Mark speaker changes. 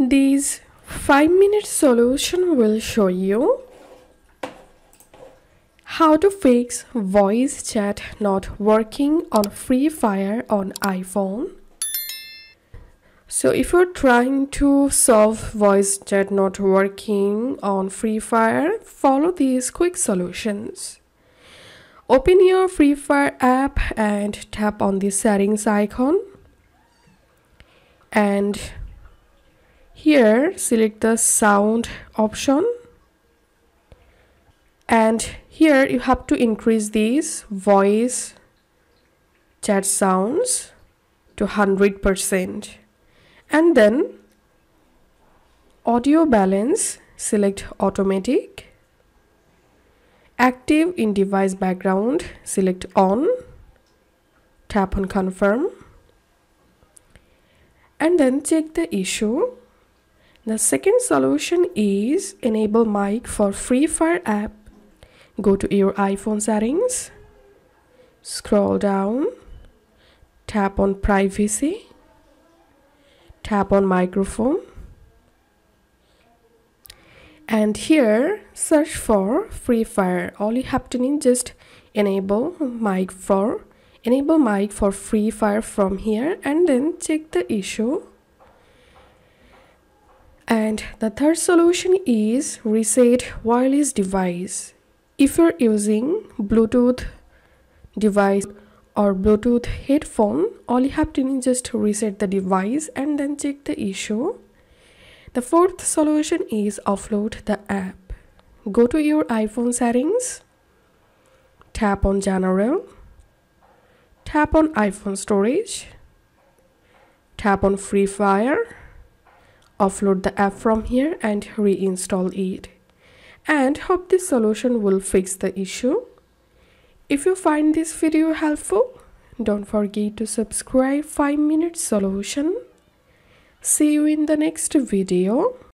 Speaker 1: This 5-minute solution will show you how to fix voice chat not working on Free Fire on iPhone. So if you're trying to solve voice chat not working on Free Fire, follow these quick solutions. Open your Free Fire app and tap on the settings icon. And here select the sound option. And here you have to increase these voice chat sounds to 100%. And then audio balance, select automatic. Active in device background, select on. Tap on confirm. And then check the issue. The second solution is enable mic for Free Fire app. Go to your iPhone settings, scroll down, tap on privacy, tap on microphone, and here search for Free Fire. All you have to need just enable mic for Free Fire from here, and then check the issue. And the third solution is reset wireless device. If you're using Bluetooth device or Bluetooth headphone, all you have to do is just reset the device and then check the issue. The fourth solution is offload the app. Go to your iPhone settings, tap on General, tap on iPhone storage, tap on Free Fire, offload the app from here and reinstall it. And hope this solution will fix the issue. If you find this video helpful, don't forget to subscribe 5-minute solution. See you in the next video.